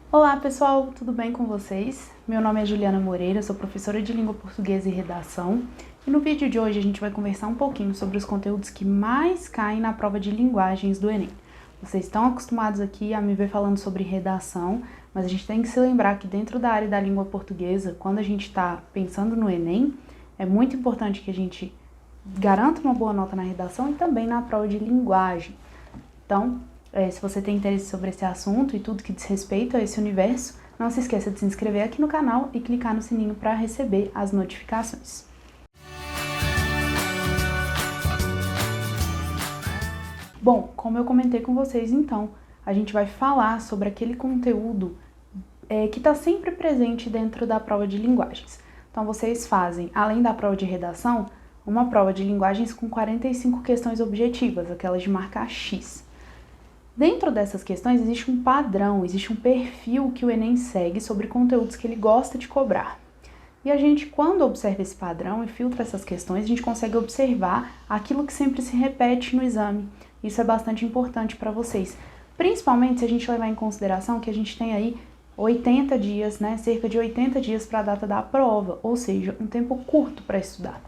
Olá pessoal, tudo bem com vocês? Meu nome é Juliana Moreira, sou professora de Língua Portuguesa e Redação e no vídeo de hoje a gente vai conversar um pouquinho sobre os conteúdos que mais caem na prova de linguagens do Enem. Vocês estão acostumados aqui a me ver falando sobre redação, mas a gente tem que se lembrar que dentro da área da língua portuguesa, quando a gente está pensando no Enem, é muito importante que a gente garanta uma boa nota na redação e também na prova de linguagem. Então, se você tem interesse sobre esse assunto e tudo que diz respeito a esse universo, não se esqueça de se inscrever aqui no canal e clicar no sininho para receber as notificações. Bom, como eu comentei com vocês, então, a gente vai falar sobre aquele conteúdo que está sempre presente dentro da prova de linguagens. Então, vocês fazem, além da prova de redação, uma prova de linguagens com 45 questões objetivas, aquelas de marcar X. Dentro dessas questões existe um padrão, existe um perfil que o Enem segue sobre conteúdos que ele gosta de cobrar. E a gente, quando observa esse padrão e filtra essas questões, a gente consegue observar aquilo que sempre se repete no exame. Isso é bastante importante para vocês, principalmente se a gente levar em consideração que a gente tem aí 80 dias, cerca de 80 dias para a data da prova, ou seja, um tempo curto para estudar.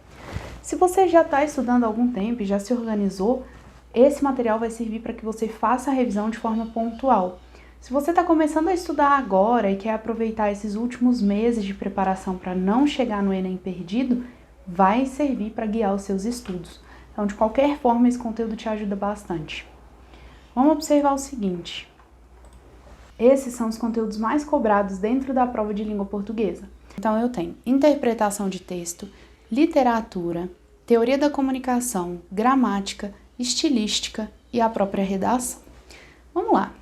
Se você já está estudando há algum tempo e já se organizou, esse material vai servir para que você faça a revisão de forma pontual. Se você está começando a estudar agora e quer aproveitar esses últimos meses de preparação para não chegar no Enem perdido, vai servir para guiar os seus estudos. Então, de qualquer forma, esse conteúdo te ajuda bastante. Vamos observar o seguinte. Esses são os conteúdos mais cobrados dentro da prova de língua portuguesa. Então, eu tenho interpretação de texto, literatura, teoria da comunicação, gramática, estilística e a própria redação. Vamos lá.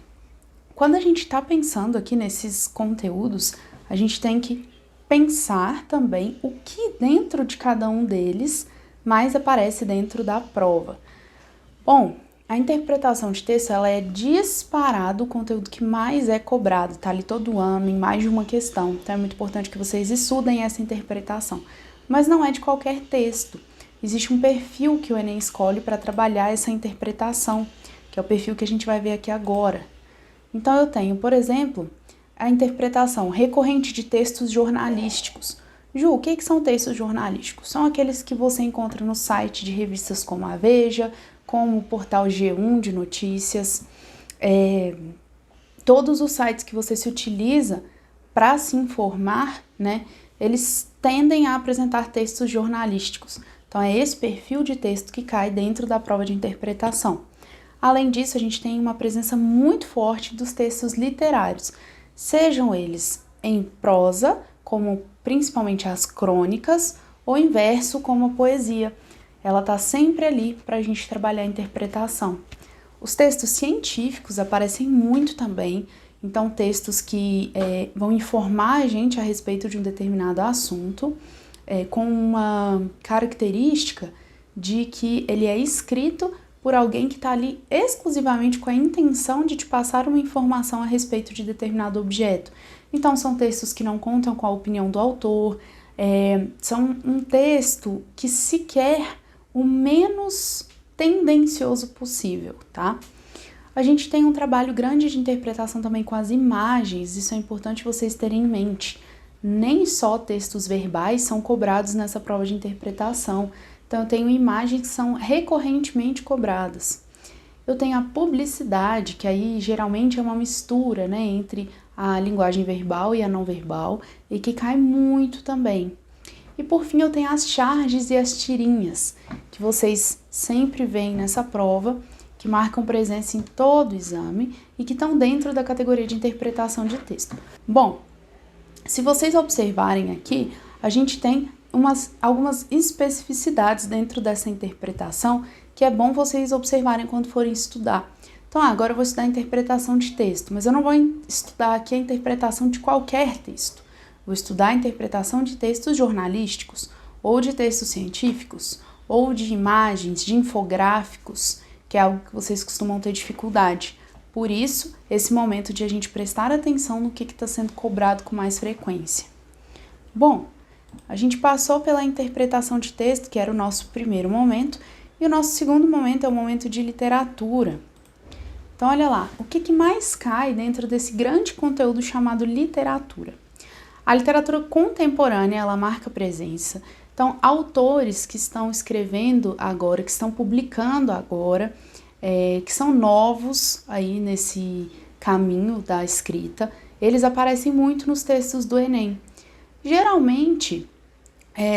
Quando a gente está pensando aqui nesses conteúdos, a gente tem que pensar também o que dentro de cada um deles mais aparece dentro da prova. Bom, a interpretação de texto ela é disparado o conteúdo que mais é cobrado, tá ali todo ano, em mais de uma questão. Então é muito importante que vocês estudem essa interpretação. Mas não é de qualquer texto. Existe um perfil que o Enem escolhe para trabalhar essa interpretação, que é o perfil que a gente vai ver aqui agora. Então eu tenho, por exemplo, a interpretação recorrente de textos jornalísticos. Ju, o que são textos jornalísticos? São aqueles que você encontra no site de revistas como a Veja, como o portal G1 de notícias, todos os sites que você se utiliza para se informar, eles tendem a apresentar textos jornalísticos. Então, é esse perfil de texto que cai dentro da prova de interpretação. Além disso, a gente tem uma presença muito forte dos textos literários, sejam eles em prosa, como principalmente as crônicas, ou em verso, como a poesia. Ela está sempre ali para a gente trabalhar a interpretação. Os textos científicos aparecem muito também, então textos que vão informar a gente a respeito de um determinado assunto, com uma característica de que ele é escrito por alguém que está ali exclusivamente com a intenção de te passar uma informação a respeito de determinado objeto. Então, são textos que não contam com a opinião do autor, são um texto que se quer o menos tendencioso possível, tá? A gente tem um trabalho grande de interpretação também com as imagens, isso é importante vocês terem em mente. Nem só textos verbais são cobrados nessa prova de interpretação. Então, eu tenho imagens que são recorrentemente cobradas. Eu tenho a publicidade, que aí geralmente é uma mistura, entre a linguagem verbal e a não verbal, e que cai muito também. E por fim, eu tenho as charges e as tirinhas, que vocês sempre veem nessa prova, que marcam presença em todo o exame e que estão dentro da categoria de interpretação de texto. Bom, se vocês observarem aqui, a gente tem algumas especificidades dentro dessa interpretação que é bom vocês observarem quando forem estudar. Então, agora eu vou estudar a interpretação de texto, mas eu não vou estudar aqui a interpretação de qualquer texto. Vou estudar a interpretação de textos jornalísticos, ou de textos científicos, ou de imagens, de infográficos, que é algo que vocês costumam ter dificuldade. Por isso, esse momento de a gente prestar atenção no que está sendo cobrado com mais frequência. Bom, a gente passou pela interpretação de texto, que era o nosso primeiro momento, e o nosso segundo momento é o momento de literatura. Então, olha lá, o que mais cai dentro desse grande conteúdo chamado literatura? A literatura contemporânea, ela marca presença. Então, autores que estão escrevendo agora, que estão publicando agora, que são novos aí nesse caminho da escrita, eles aparecem muito nos textos do Enem. Geralmente,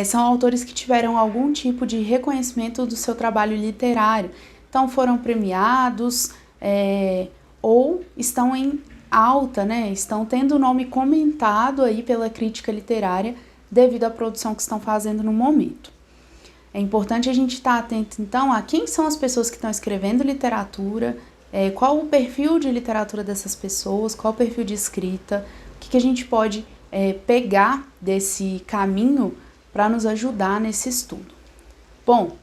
são autores que tiveram algum tipo de reconhecimento do seu trabalho literário. Então, foram premiados ou estão em alta, né? Estão tendo o nome comentado aí pela crítica literária devido à produção que estão fazendo no momento. É importante a gente estar atento, então, a quem são as pessoas que estão escrevendo literatura, qual o perfil de literatura dessas pessoas, qual o perfil de escrita, o que a gente pode pegar desse caminho para nos ajudar nesse estudo. Bom,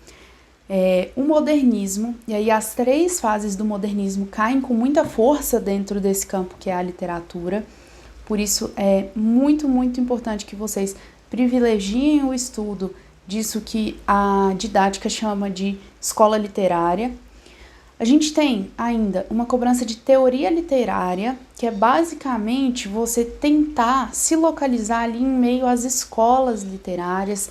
o modernismo, e aí as 3 fases do modernismo caem com muita força dentro desse campo que é a literatura, por isso é muito, muito importante que vocês privilegiem o estudo disso que a didática chama de escola literária. A gente tem ainda uma cobrança de teoria literária, que é basicamente você tentar se localizar ali em meio às escolas literárias,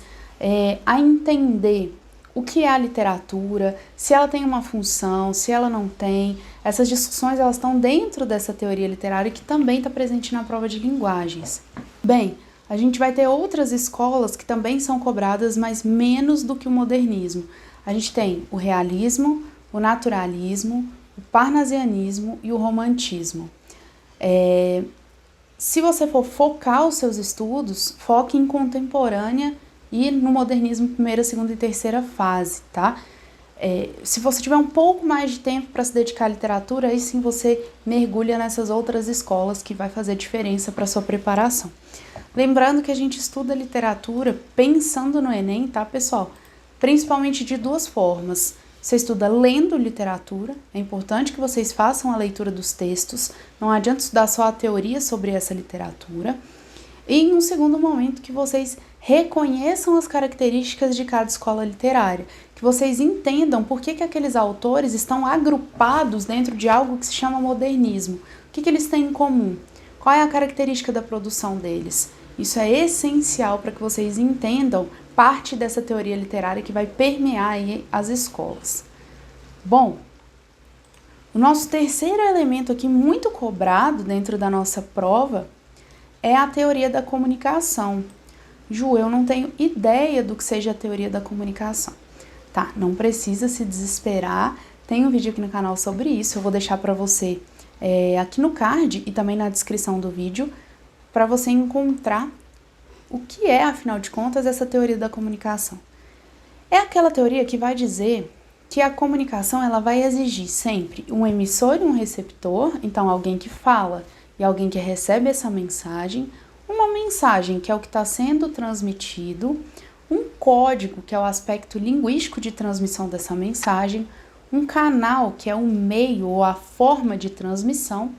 a entender o que é a literatura, se ela tem uma função, se ela não tem. Essas discussões elas estão dentro dessa teoria literária que também está presente na prova de linguagens. Bem, a gente vai ter outras escolas que também são cobradas, mas menos do que o modernismo. A gente tem o realismo, o naturalismo, o parnasianismo e o romantismo. Se você for focar os seus estudos, foque em contemporânea e no modernismo primeira, segunda e terceira fase, tá? Se você tiver um pouco mais de tempo para se dedicar à literatura, aí sim você mergulha nessas outras escolas que vai fazer diferença para sua preparação. Lembrando que a gente estuda literatura pensando no Enem, tá, pessoal? Principalmente de 2 formas. Você estuda lendo literatura, é importante que vocês façam a leitura dos textos, não adianta estudar só a teoria sobre essa literatura. E em um segundo momento que vocês reconheçam as características de cada escola literária, que vocês entendam por que aqueles autores estão agrupados dentro de algo que se chama modernismo. O que eles têm em comum? Qual é a característica da produção deles? Isso é essencial para que vocês entendam parte dessa teoria literária que vai permear aí as escolas. Bom, o nosso terceiro elemento aqui muito cobrado dentro da nossa prova é a teoria da comunicação. Ju, eu não tenho ideia do que seja a teoria da comunicação. Tá, não precisa se desesperar, tem um vídeo aqui no canal sobre isso, eu vou deixar para você aqui no card e também na descrição do vídeo, para você encontrar o que é, afinal de contas, essa teoria da comunicação. É aquela teoria que vai dizer que a comunicação ela vai exigir sempre um emissor e um receptor, então alguém que fala e alguém que recebe essa mensagem, uma mensagem que é o que está sendo transmitido, um código que é o aspecto linguístico de transmissão dessa mensagem, um canal que é o meio ou a forma de transmissão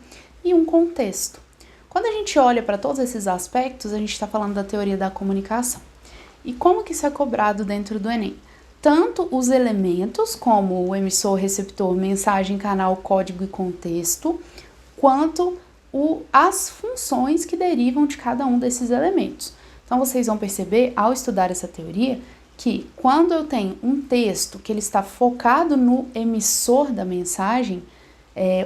e um contexto. Quando a gente olha para todos esses aspectos, a gente está falando da teoria da comunicação. E como que isso é cobrado dentro do Enem? Tanto os elementos, como o emissor, receptor, mensagem, canal, código e contexto, quanto as funções que derivam de cada um desses elementos. Então, vocês vão perceber, ao estudar essa teoria, que quando eu tenho um texto que ele está focado no emissor da mensagem,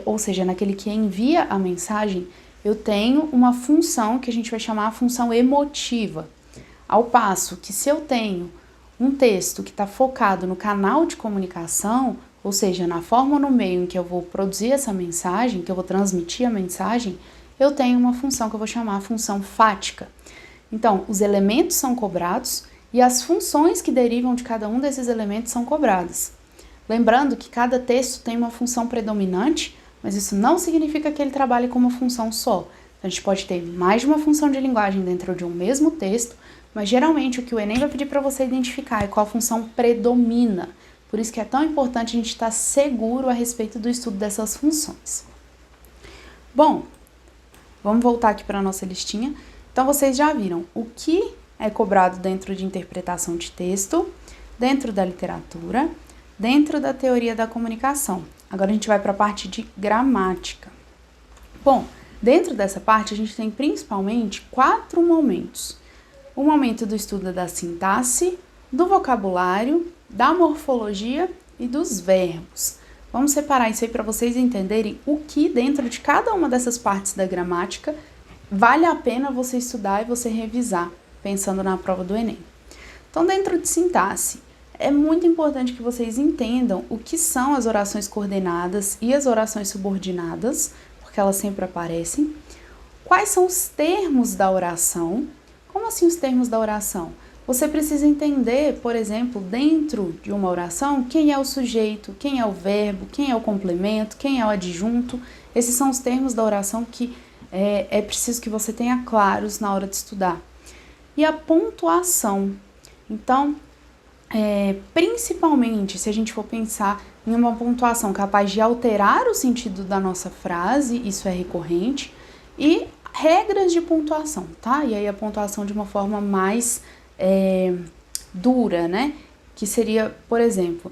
ou seja, naquele que envia a mensagem, eu tenho uma função que a gente vai chamar a função emotiva. Ao passo que se eu tenho um texto que está focado no canal de comunicação, ou seja, na forma ou no meio em que eu vou produzir essa mensagem, que eu vou transmitir a mensagem, eu tenho uma função que eu vou chamar a função fática. Então, os elementos são cobrados e as funções que derivam de cada um desses elementos são cobradas. Lembrando que cada texto tem uma função predominante, mas isso não significa que ele trabalhe com uma função só. A gente pode ter mais de uma função de linguagem dentro de um mesmo texto, mas geralmente o que o Enem vai pedir para você identificar é qual função predomina. Por isso que é tão importante a gente estar seguro a respeito do estudo dessas funções. Bom, vamos voltar aqui para a nossa listinha. Então, vocês já viram o que é cobrado dentro de interpretação de texto, dentro da literatura, dentro da teoria da comunicação. Agora a gente vai para a parte de gramática. Bom, dentro dessa parte a gente tem principalmente 4 momentos. O momento do estudo da sintaxe, do vocabulário, da morfologia e dos verbos. Vamos separar isso aí para vocês entenderem o que dentro de cada uma dessas partes da gramática vale a pena você estudar e você revisar, pensando na prova do Enem. Então, dentro de sintaxe, é muito importante que vocês entendam o que são as orações coordenadas e as orações subordinadas, porque elas sempre aparecem. Quais são os termos da oração? Como assim os termos da oração? Você precisa entender, por exemplo, dentro de uma oração, quem é o sujeito, quem é o verbo, quem é o complemento, quem é o adjunto. Esses são os termos da oração que é preciso que você tenha claros na hora de estudar. E a pontuação. Então, principalmente se a gente for pensar em uma pontuação capaz de alterar o sentido da nossa frase, isso é recorrente, e regras de pontuação, tá? E aí a pontuação de uma forma mais dura, né? Que seria, por exemplo,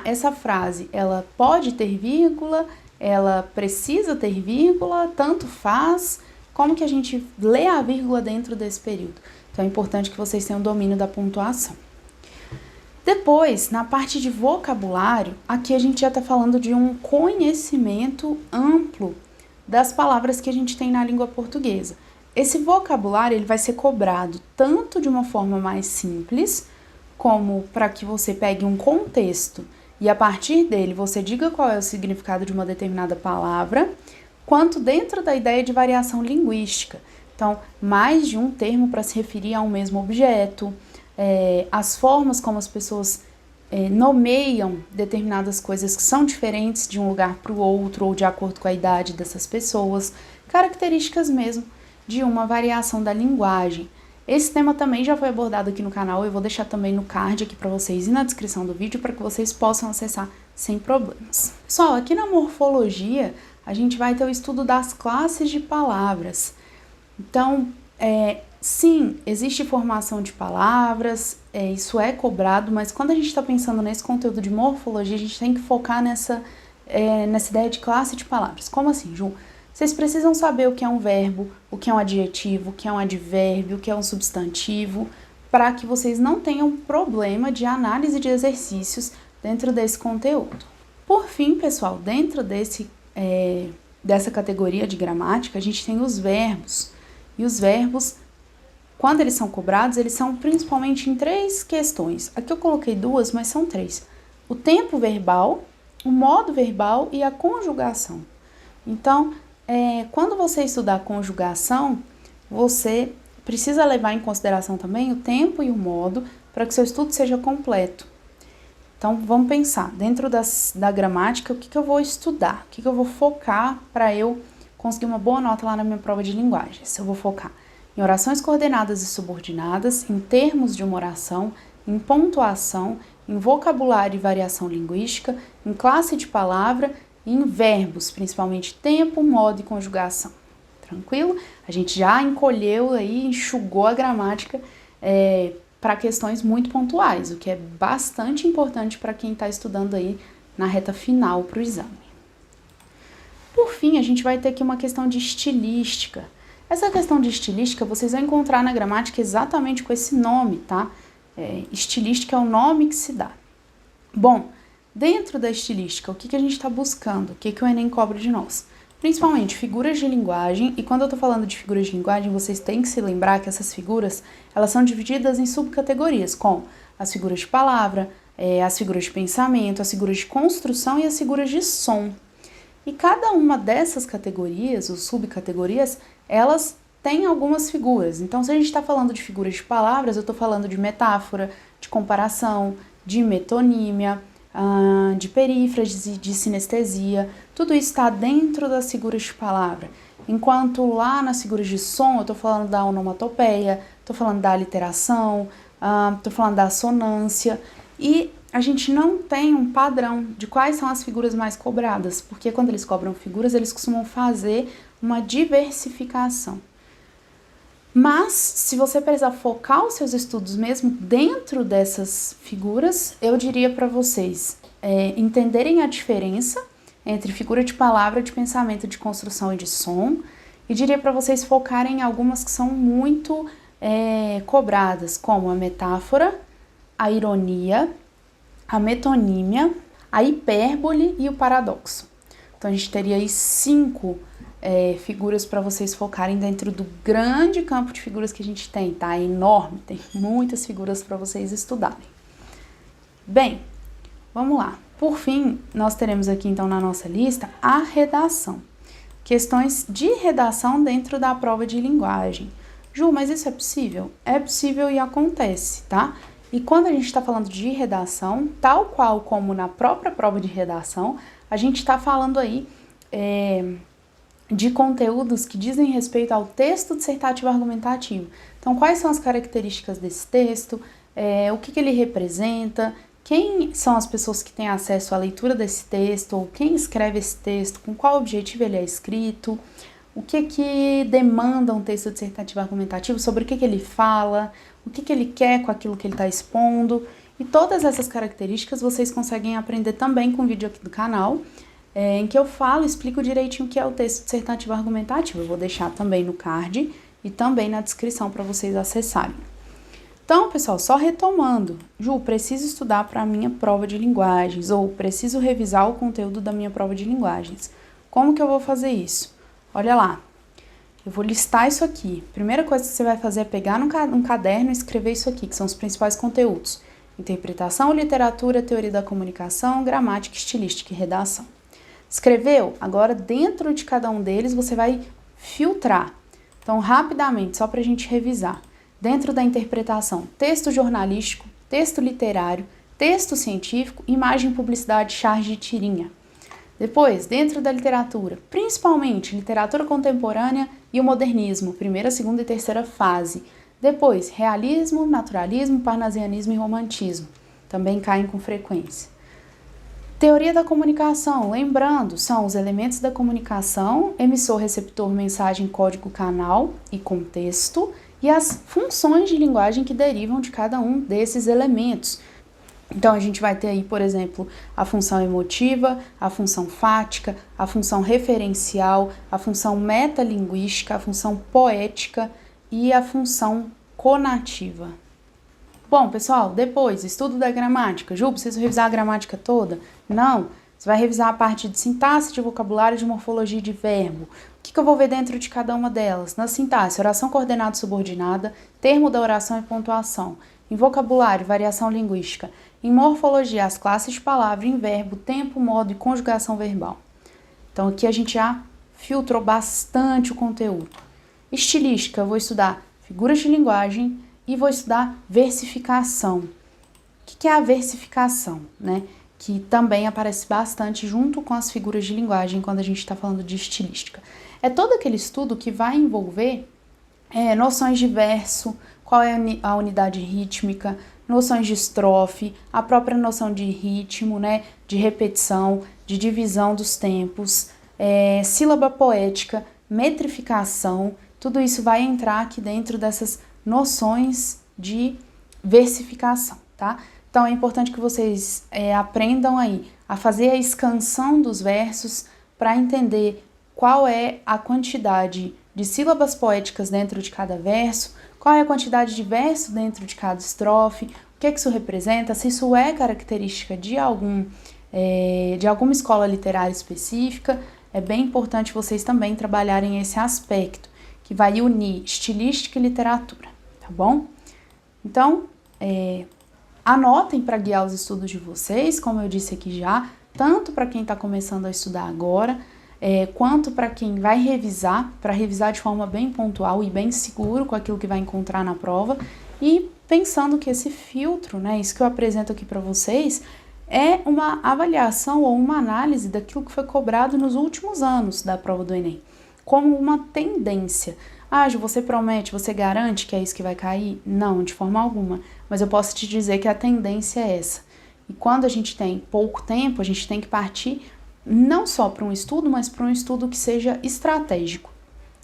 essa frase, ela pode ter vírgula, ela precisa ter vírgula, tanto faz, como que a gente lê a vírgula dentro desse período. Então é importante que vocês tenham domínio da pontuação. Depois, na parte de vocabulário, aqui a gente já está falando de um conhecimento amplo das palavras que a gente tem na língua portuguesa. Esse vocabulário ele vai ser cobrado tanto de uma forma mais simples, como para que você pegue um contexto e a partir dele você diga qual é o significado de uma determinada palavra, quanto dentro da ideia de variação linguística. Então, mais de um termo para se referir a um mesmo objeto, as formas como as pessoas nomeiam determinadas coisas que são diferentes de um lugar para o outro ou de acordo com a idade dessas pessoas, características mesmo de uma variação da linguagem. Esse tema também já foi abordado aqui no canal, eu vou deixar também no card aqui para vocês e na descrição do vídeo para que vocês possam acessar sem problemas. Pessoal, aqui na morfologia a gente vai ter o estudo das classes de palavras. Então, sim, existe formação de palavras, isso é cobrado, mas quando a gente está pensando nesse conteúdo de morfologia, a gente tem que focar nessa ideia de classe de palavras. Como assim, Ju? Vocês precisam saber o que é um verbo, o que é um adjetivo, o que é um advérbio, o que é um substantivo, para que vocês não tenham problema de análise de exercícios dentro desse conteúdo. Por fim, pessoal, dentro dessa categoria de gramática, a gente tem os verbos. E os verbos, quando eles são cobrados, eles são principalmente em 3 questões. Aqui eu coloquei 2, mas são 3. O tempo verbal, o modo verbal e a conjugação. Então, quando você estudar conjugação, você precisa levar em consideração também o tempo e o modo para que seu estudo seja completo. Então, vamos pensar, dentro da gramática, o que eu vou estudar? O que eu vou focar para eu conseguir uma boa nota lá na minha prova de linguagens? Eu vou focar em orações coordenadas e subordinadas, em termos de uma oração, em pontuação, em vocabulário e variação linguística, em classe de palavra e em verbos, principalmente tempo, modo e conjugação. Tranquilo? A gente já encolheu aí, enxugou a gramática para questões muito pontuais, o que é bastante importante para quem está estudando aí na reta final para o exame. Por fim, a gente vai ter aqui uma questão de estilística. Essa questão de estilística vocês vão encontrar na gramática exatamente com esse nome, tá? Estilística é o nome que se dá. Bom, dentro da estilística, o que a gente está buscando? O que o Enem cobra de nós? Principalmente figuras de linguagem, e quando eu estou falando de figuras de linguagem, vocês têm que se lembrar que essas figuras, elas são divididas em subcategorias, como as figuras de palavra, as figuras de pensamento, as figuras de construção e as figuras de som. E cada uma dessas categorias, ou subcategorias, elas têm algumas figuras. Então, se a gente está falando de figuras de palavras, eu estou falando de metáfora, de comparação, de metonímia, de perífrase, de sinestesia. Tudo isso está dentro das figuras de palavra. Enquanto lá nas figuras de som, eu estou falando da onomatopeia, estou falando da aliteração, estou falando da assonância. E a gente não tem um padrão de quais são as figuras mais cobradas, porque quando eles cobram figuras, eles costumam fazer uma diversificação. Mas, se você precisar focar os seus estudos mesmo dentro dessas figuras, eu diria para vocês entenderem a diferença entre figura de palavra, de pensamento, de construção e de som. E diria para vocês focarem em algumas que são muito cobradas, como a metáfora, a ironia, a metonímia, a hipérbole e o paradoxo. Então a gente teria aí 5 figuras para vocês focarem dentro do grande campo de figuras que a gente tem, tá? É enorme, tem muitas figuras para vocês estudarem. Bem, vamos lá. Por fim, nós teremos aqui então na nossa lista a redação. Questões de redação dentro da prova de linguagem. Ju, mas isso é possível? É possível e acontece, tá? E quando a gente está falando de redação, tal qual como na própria prova de redação, a gente está falando aí de conteúdos que dizem respeito ao texto dissertativo argumentativo. Então, quais são as características desse texto, o que ele representa, quem são as pessoas que têm acesso à leitura desse texto, ou quem escreve esse texto, com qual objetivo ele é escrito, o que demanda um texto dissertativo argumentativo, sobre o que ele fala, o que ele quer com aquilo que ele está expondo. E todas essas características vocês conseguem aprender também com o vídeo aqui do canal, em que eu explico direitinho o que é o texto dissertativo argumentativo. Eu vou deixar também no card e também na descrição para vocês acessarem. Então, pessoal, só retomando. Ju, preciso estudar para a minha prova de linguagens, ou preciso revisar o conteúdo da minha prova de linguagens. Como que eu vou fazer isso? Olha lá, eu vou listar isso aqui. Primeira coisa que você vai fazer é pegar num caderno e escrever isso aqui, que são os principais conteúdos. Interpretação, literatura, teoria da comunicação, gramática, estilística e redação. Escreveu? Agora, dentro de cada um deles, você vai filtrar. Então, rapidamente, só para a gente revisar. Dentro da interpretação, texto jornalístico, texto literário, texto científico, imagem, publicidade, charge e tirinha. Depois, dentro da literatura, principalmente literatura contemporânea e o modernismo, primeira, segunda e terceira fase. Depois, realismo, naturalismo, parnasianismo e romantismo, também caem com frequência. Teoria da comunicação, lembrando, são os elementos da comunicação, emissor, receptor, mensagem, código, canal e contexto, e as funções de linguagem que derivam de cada um desses elementos. Então, a gente vai ter aí, por exemplo, a função emotiva, a função fática, a função referencial, a função metalinguística, a função poética e a função conativa. Bom, pessoal, depois, estudo da gramática. Ju, preciso revisar a gramática toda? Não, você vai revisar a parte de sintaxe, de vocabulário, de morfologia e de verbo. O que eu vou ver dentro de cada uma delas? Na sintaxe, oração coordenada subordinada, termo da oração e pontuação. Em vocabulário, variação linguística. Em morfologia, as classes de palavra, em verbo, tempo, modo e conjugação verbal. Então, aqui a gente já filtrou bastante o conteúdo. Estilística, eu vou estudar figuras de linguagem e vou estudar versificação. O que é a versificação, né? Que também aparece bastante junto com as figuras de linguagem quando a gente está falando de estilística. É todo aquele estudo que vai envolver noções de verso, qual é a unidade rítmica, noções de estrofe, a própria noção de ritmo, né, de repetição, de divisão dos tempos, sílaba poética, metrificação, tudo isso vai entrar aqui dentro dessas noções de versificação, tá? Então, é importante que vocês aprendam aí a fazer a escansão dos versos para entender qual é a quantidade de sílabas poéticas dentro de cada verso, qual é a quantidade de verso dentro de cada estrofe, o que isso representa, se isso é característica de alguma escola literária específica. É bem importante vocês também trabalharem esse aspecto, que vai unir estilística e literatura, tá bom? Então, anotem para guiar os estudos de vocês, como eu disse aqui já, tanto para quem está começando a estudar agora, quanto para quem vai revisar, para revisar de forma bem pontual e bem seguro com aquilo que vai encontrar na prova, e pensando que esse filtro, né, isso que eu apresento aqui para vocês, é uma avaliação ou uma análise daquilo que foi cobrado nos últimos anos da prova do Enem, como uma tendência. Ah, Ju, você promete, você garante que é isso que vai cair? Não, de forma alguma, mas eu posso te dizer que a tendência é essa. E quando a gente tem pouco tempo, a gente tem que partir não só para um estudo, mas para um estudo que seja estratégico.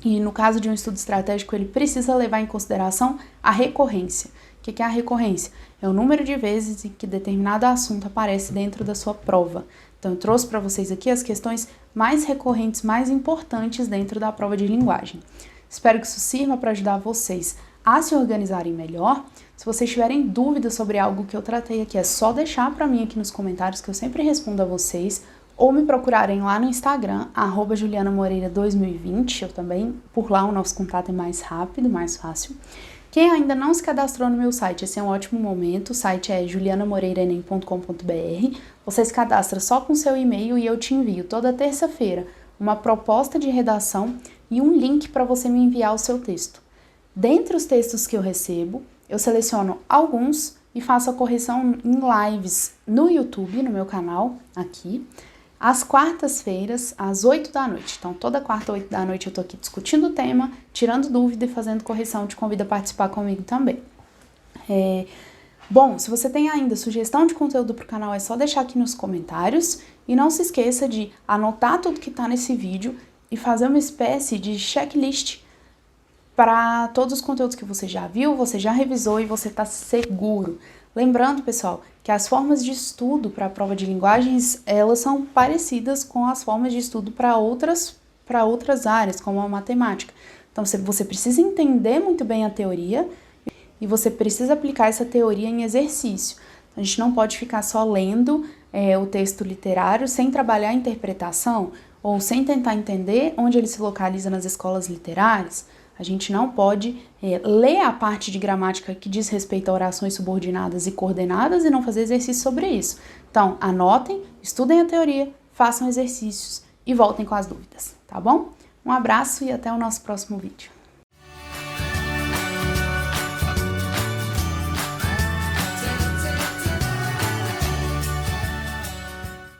E no caso de um estudo estratégico, ele precisa levar em consideração a recorrência. O que é a recorrência? É o número de vezes em que determinado assunto aparece dentro da sua prova. Então, eu trouxe para vocês aqui as questões mais recorrentes, mais importantes dentro da prova de linguagem. Espero que isso sirva para ajudar vocês a se organizarem melhor. Se vocês tiverem dúvidas sobre algo que eu tratei aqui, é só deixar para mim aqui nos comentários que eu sempre respondo a vocês, ou me procurarem lá no Instagram, @julianamoreira2020, eu também, por lá o nosso contato é mais rápido, mais fácil. Quem ainda não se cadastrou no meu site, esse é um ótimo momento, o site é julianamoreiraenem.com.br, você se cadastra só com seu e-mail e eu te envio toda terça-feira uma proposta de redação e um link para você me enviar o seu texto. Dentre os textos que eu recebo, eu seleciono alguns e faço a correção em lives no YouTube, no meu canal, aqui, às quartas-feiras, às 8 da noite. Então, toda quarta, 8 da noite, eu tô aqui discutindo o tema, tirando dúvida e fazendo correção. Te convido a participar comigo também. Bom, se você tem ainda sugestão de conteúdo pro canal, é só deixar aqui nos comentários. E não se esqueça de anotar tudo que tá nesse vídeo e fazer uma espécie de checklist para todos os conteúdos que você já viu, você já revisou e você está seguro. Lembrando, pessoal, que as formas de estudo para a prova de linguagens, elas são parecidas com as formas de estudo para outras áreas, como a matemática. Então, você precisa entender muito bem a teoria e você precisa aplicar essa teoria em exercício. Então, a gente não pode ficar só lendo o texto literário sem trabalhar a interpretação ou sem tentar entender onde ele se localiza nas escolas literárias. A gente não pode ler a parte de gramática que diz respeito a orações subordinadas e coordenadas e não fazer exercício sobre isso. Então, anotem, estudem a teoria, façam exercícios e voltem com as dúvidas, tá bom? Um abraço e até o nosso próximo vídeo.